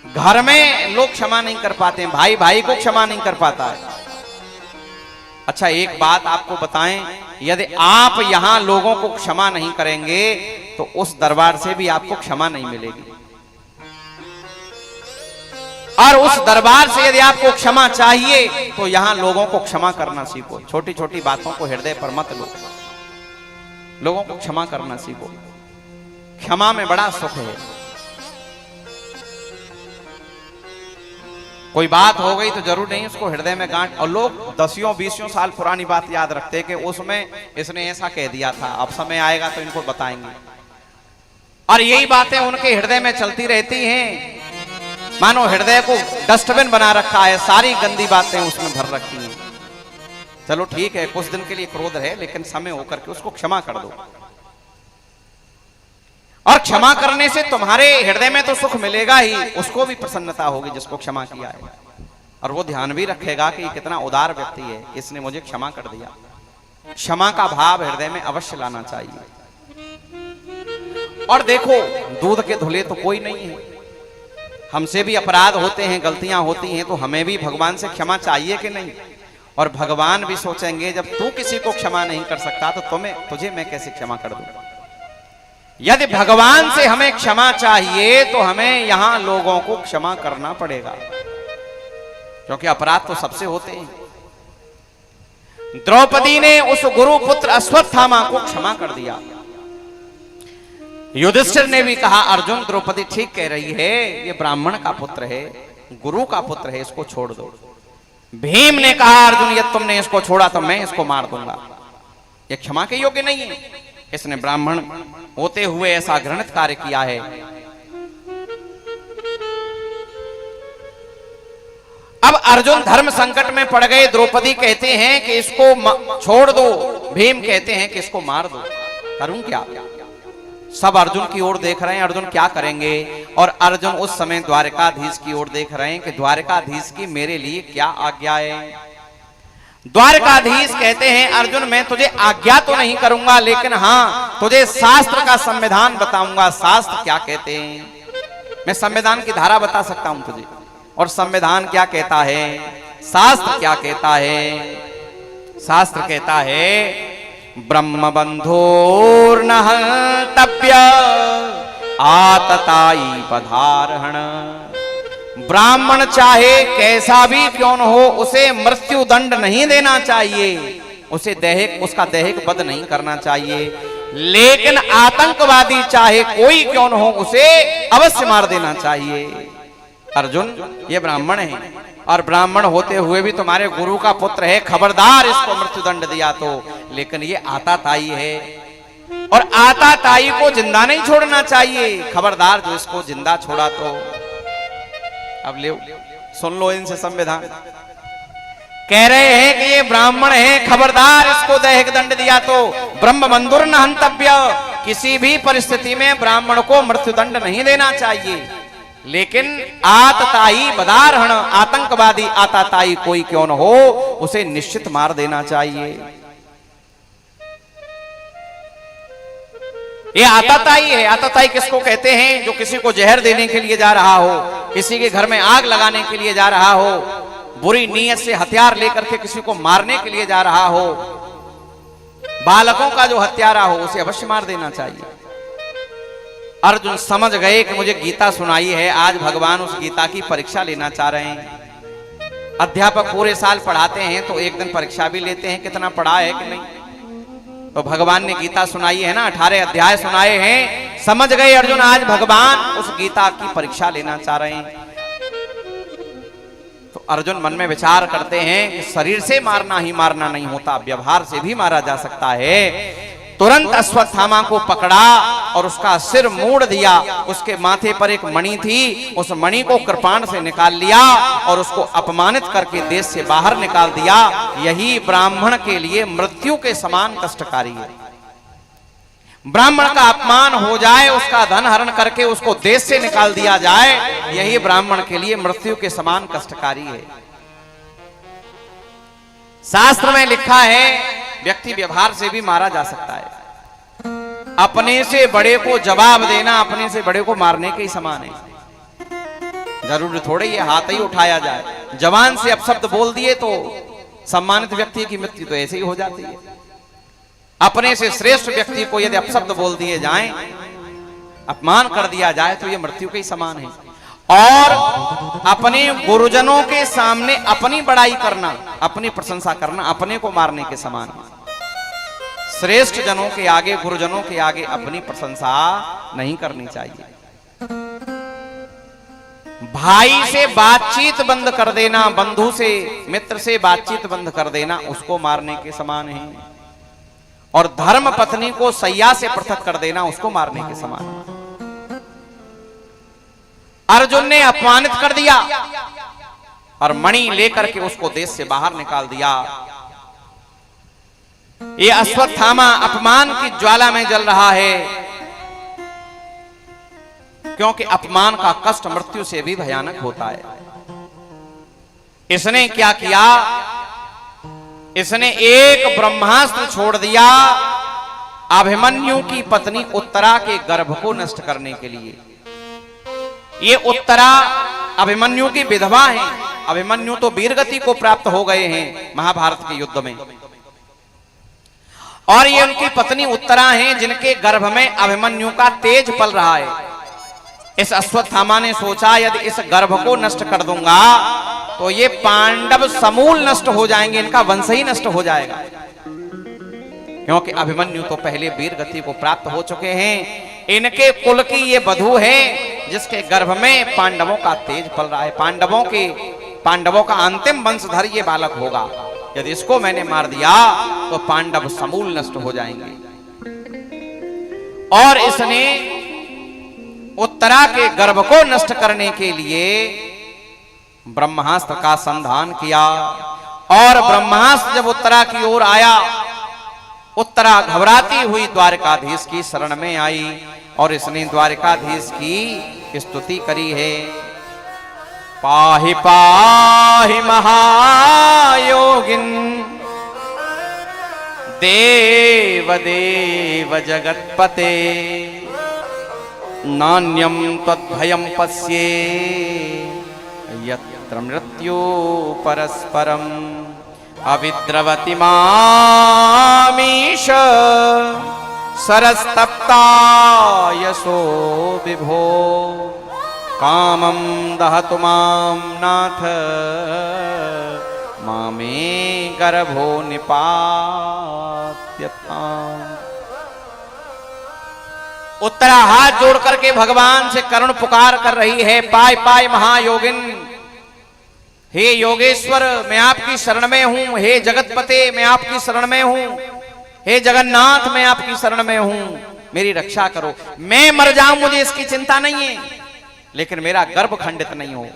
घर में लोग क्षमा नहीं कर पाते हैं, भाई भाई को क्षमा नहीं कर पाता है। अच्छा एक बात आपको बताएं, यदि आप यहां लोगों को क्षमा नहीं करेंगे तो उस दरबार से भी आपको क्षमा नहीं मिलेगी। और उस दरबार से यदि आपको क्षमा चाहिए तो यहां लोगों को क्षमा करना सीखो। छोटी छोटी बातों को हृदय पर मत लो, लोगों को क्षमा करना सीखो। क्षमा में बड़ा सुख है। कोई बात हो गई तो जरूर नहीं उसको हृदय में गांठ, और लोग 10-20 साल पुरानी बात याद रखते कि उसमें इसने ऐसा कह दिया था, अब समय आएगा तो इनको बताएंगे। और यही बातें उनके हृदय में चलती रहती हैं, मानो हृदय को डस्टबिन बना रखा है, सारी गंदी बातें उसमें भर रखी हैं। चलो ठीक है, कुछ दिन के लिए क्रोध है, लेकिन समय होकर के उसको क्षमा कर दो। और क्षमा करने से तुम्हारे हृदय में तो सुख मिलेगा ही, उसको भी प्रसन्नता होगी जिसको क्षमा किया है। और वो ध्यान भी रखेगा कि कितना उदार व्यक्ति है, इसने मुझे क्षमा कर दिया। क्षमा का भाव हृदय में अवश्य लाना चाहिए। और देखो, दूध के धुले तो कोई नहीं है, हमसे भी अपराध होते हैं, गलतियां होती हैं, तो हमें भी भगवान से क्षमा चाहिए कि नहीं। और भगवान भी सोचेंगे जब तू किसी को क्षमा नहीं कर सकता तो तुझे मैं कैसे क्षमा कर दूंगा। यदि भगवान से हमें क्षमा चाहिए तो हमें यहां लोगों को क्षमा करना पड़ेगा, क्योंकि अपराध तो सबसे होते हैं। द्रौपदी ने उस गुरु पुत्र अश्वत्थामा को क्षमा कर दिया। युधिष्ठिर ने भी कहा, अर्जुन द्रौपदी ठीक कह रही है, ये ब्राह्मण का पुत्र है, गुरु का पुत्र है, इसको छोड़ दो। भीम ने कहा, अर्जुन यदि तुमने इसको छोड़ा तो मैं इसको मार दूंगा, ये क्षमा के योग्य नहीं है, इसने ब्राह्मण होते हुए ऐसा घृणित कार्य किया है। अब अर्जुन धर्म संकट में पड़ गए। द्रौपदी कहते हैं कि इसको छोड़ दो, भीम कहते हैं कि इसको मार दो, करूं क्या? सब अर्जुन की ओर देख रहे हैं, अर्जुन क्या करेंगे। और अर्जुन उस समय द्वारकाधीश की ओर देख रहे हैं कि द्वारकाधीश की मेरे लिए क्या आज्ञा है। द्वारकाधीश कहते हैं, अर्जुन मैं तुझे आज्ञा तो नहीं करूंगा, लेकिन हां तुझे शास्त्र का संविधान बताऊंगा। शास्त्र क्या कहते हैं, मैं संविधान की धारा बता सकता हूं तुझे। और संविधान क्या कहता है, शास्त्र क्या कहता है? शास्त्र कहता है, ब्रह्म बंधोर्न हन्तव्य आततायी पदार्हण। ब्राह्मण चाहे कैसा भी क्यों न हो, उसे मृत्यु दंड नहीं देना चाहिए, उसे उसका दैहिक वध नहीं करना चाहिए। लेकिन आतंकवादी चाहे कोई क्यों न हो, उसे अवश्य मार देना चाहिए। अर्जुन ये ब्राह्मण है, और ब्राह्मण होते हुए भी तुम्हारे गुरु का पुत्र है, खबरदार इसको मृत्युदंड दिया तो। लेकिन ये आताताई है, और आताताई को जिंदा नहीं छोड़ना चाहिए, खबरदार जो इसको जिंदा छोड़ा तो। अब ले सुन लो इनसे संविधान। कह रहे हैं कि ये ब्राह्मण है, खबरदार इसको दैहिक दंड दिया तो। ब्रह्म बंधुर्न हन्तव्य, किसी भी परिस्थिति में ब्राह्मण को मृत्युदंड नहीं देना चाहिए। लेकिन आतताई बदारहण, आतंकवादी आताताई कोई क्यों न हो, उसे निश्चित मार देना चाहिए। ये आताताई है। आताताई किसको कहते हैं? जो किसी को जहर देने के लिए जा रहा हो, किसी के घर में आग लगाने के लिए जा रहा हो, बुरी नीयत से हथियार लेकर के किसी को मारने के लिए जा रहा हो, बालकों का जो हत्यारा हो, उसे अवश्य मार देना चाहिए। अर्जुन समझ गए कि मुझे गीता सुनाई है, आज भगवान उस गीता की परीक्षा लेना चाह रहे हैं। अध्यापक पूरे साल पढ़ाते हैं तो एक दिन परीक्षा भी लेते हैं, कितना पढ़ा है कि नहीं। तो भगवान ने गीता सुनाई है ना, 18 अध्याय सुनाए हैं। समझ गए अर्जुन, आज भगवान उस गीता की परीक्षा लेना चाह रहे हैं। तो अर्जुन मन में विचार करते हैं कि शरीर से मारना ही मारना नहीं होता, व्यवहार से भी मारा जा सकता है। तुरंत अश्वत्थामा को पकड़ा और उसका सिर मोड़ दिया। उसके माथे पर एक मणि थी, उस मणि को कृपाण से निकाल लिया और उसको अपमानित करके देश से बाहर निकाल दिया। यही ब्राह्मण के लिए मृत्यु के समान कष्टकारी है। ब्राह्मण का अपमान हो जाए, उसका धन हरण करके उसको देश से निकाल दिया जाए, यही ब्राह्मण के लिए मृत्यु के समान कष्टकारी है। शास्त्र में लिखा है, व्यक्ति व्यवहार से भी मारा जा सकता है। अपने से बड़े को जवाब देना अपने से बड़े को मारने के ही समान है। जरूरी थोड़े ये हाथ ही उठाया जाए। जवान से अपशब्द बोल दिए तो सम्मानित व्यक्ति की मृत्यु तो ऐसे ही हो जाती है। अपने से श्रेष्ठ व्यक्ति को यदि अपशब्द बोल दिए जाएं, अपमान कर दिया जाए तो ये मृत्यु के ही समान है। और अपने गुरुजनों के सामने अपनी बड़ाई करना, अपनी प्रशंसा करना अपने को मारने के समान है। श्रेष्ठ जनों के आगे, गुरुजनों के आगे अपनी प्रशंसा नहीं करनी चाहिए। भाई से बातचीत बंद कर देना, बंधु से, मित्र से बातचीत बंद कर देना उसको मारने के समान है। और धर्म पत्नी को सैया से पृथक कर देना उसको मारने के समान है। अर्जुन ने अपमानित कर दिया और मणि लेकर के उसको देश से बाहर निकाल दिया। ये अश्वत्थामा अपमान की ज्वाला में जल रहा है, क्योंकि अपमान का कष्ट मृत्यु से भी भयानक होता है। इसने क्या किया? इसने एक ब्रह्मास्त्र छोड़ दिया अभिमन्यु की पत्नी उत्तरा के गर्भ को नष्ट करने के लिए। ये उत्तरा अभिमन्यु की विधवा है। अभिमन्यु तो वीरगति को प्राप्त हो गए हैं महाभारत के युद्ध में, और ये उनकी पत्नी उत्तरा हैं जिनके गर्भ में अभिमन्यु का तेज पल रहा है। इस अश्वत्थामा ने सोचा यदि इस गर्भ को नष्ट कर दूंगा तो ये पांडव समूल नष्ट हो जाएंगे, इनका वंश ही नष्ट हो जाएगा। क्योंकि अभिमन्यु तो पहले वीर गति को प्राप्त हो चुके हैं। इनके कुल की ये वधू है जिसके गर्भ में पांडवों का तेज पल रहा है। पांडवों का अंतिम वंशधर ये बालक होगा। यदि इसको मैंने मार दिया तो पांडव समूल नष्ट हो जाएंगे। और इसने उत्तरा के गर्भ को नष्ट करने के लिए ब्रह्मास्त्र का संधान किया। और ब्रह्मास्त्र जब उत्तरा की ओर आया, उत्तरा घबराती हुई द्वारकाधीश की शरण में आई और इसने द्वारकाधीश की स्तुति करी है। पाहि पाहि महायोगिन देव देव जगत्पते नान्यम तद्भयं पश्ये यत्र मृत्यु परस्परम अविद्रवति मामीश सरस्तप्ता यशो विभो कामं दहतु मां नाथ मामे गर्भो निपात्यताम्। उत्तरा हाथ जोड़ करके भगवान से करुण पुकार कर रही है। पाय पाय महायोगिन, हे योगेश्वर मैं आपकी शरण में हूं। हे जगतपते मैं आपकी शरण में हूं। हे जगन्नाथ मैं आपकी शरण में हूं, मेरी रक्षा करो। मैं मर जाऊं मुझे इसकी चिंता नहीं है, लेकिन मेरा गर्भ खंडित नहीं हो।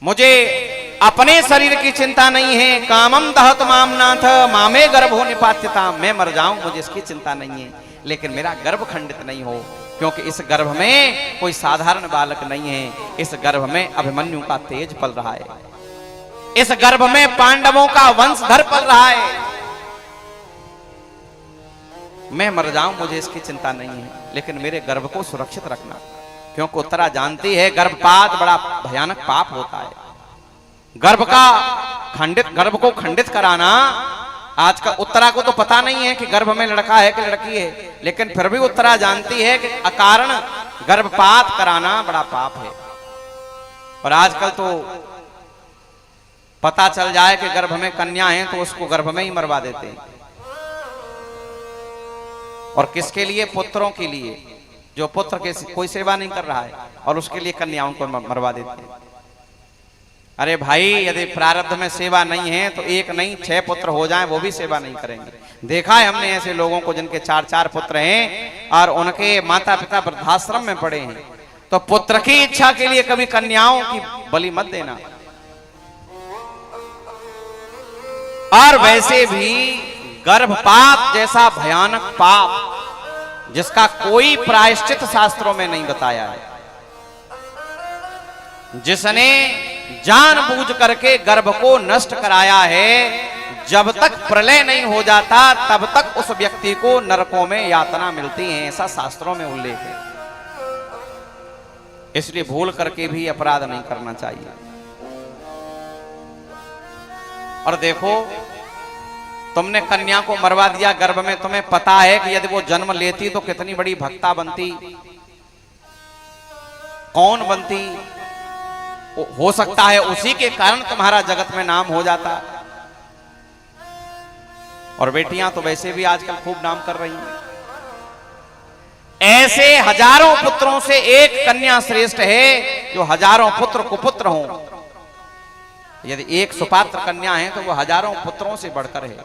मुझे अपने शरीर की चिंता नहीं है। कामम दहत माम नाथ मामे गर्भो निपात्यता, मैं मर जाऊं मुझे इसकी चिंता नहीं है, लेकिन मेरा गर्भ खंडित नहीं हो। क्योंकि इस गर्भ में कोई साधारण बालक नहीं है। इस गर्भ में अभिमन्यु का तेज पल रहा है। इस गर्भ में पांडवों का वंशधर पल रहा है। मैं मर जाऊं मुझे इसकी चिंता नहीं है, लेकिन मेरे गर्भ को सुरक्षित रखना। क्योंकि उत्तरा जानती है गर्भपात बड़ा भयानक पाप होता है। गर्भ को खंडित कराना, आज का उत्तरा को तो पता नहीं है कि गर्भ में लड़का है कि लड़की है, लेकिन फिर भी उत्तरा जानती है कि अकारण गर्भपात कराना बड़ा पाप है। और आजकल तो पता चल जाए कि गर्भ में कन्या है तो उसको गर्भ में ही मरवा देते हैं। और किसके लिए? पुत्रों के लिए। जो पुत्र के कोई सेवा नहीं कर रहा है और उसके लिए कन्याओं को मरवा देते हैं। अरे भाई, यदि प्रारब्ध में सेवा नहीं है तो एक नहीं 6 पुत्र हो जाएं वो भी सेवा नहीं करेंगे। देखा है हमने ऐसे लोगों को जिनके 4-4 पुत्र हैं और उनके माता पिता वृद्धाश्रम में पड़े हैं। तो पुत्र की इच्छा के लिए कभी कन्याओं की बलि मत देना। और वैसे भी गर्भपात जैसा भयानक पाप जिसका कोई प्रायश्चित शास्त्रों में नहीं बताया है, जिसने जानबूझ करके गर्भ को नष्ट कराया है, जब तक प्रलय नहीं हो जाता तब तक उस व्यक्ति को नरकों में यातना मिलती है। ऐसा शास्त्रों में उल्लेख है। इसलिए भूल करके भी अपराध नहीं करना चाहिए। और देखो, तुमने कन्या को मरवा दिया गर्भ में, तुम्हें पता है कि यदि वो जन्म लेती तो कितनी बड़ी भक्ता बनती, कौन बनती। हो सकता है उसी के कारण तुम्हारा जगत में नाम हो जाता। और बेटियां तो वैसे भी आजकल खूब नाम कर रही हैं। ऐसे हजारों पुत्रों से एक कन्या श्रेष्ठ है जो हजारों पुत्र कुपुत्र हों। यदि एक सुपात्र कन्या है तो वो हजारों पुत्रों से बढ़कर है।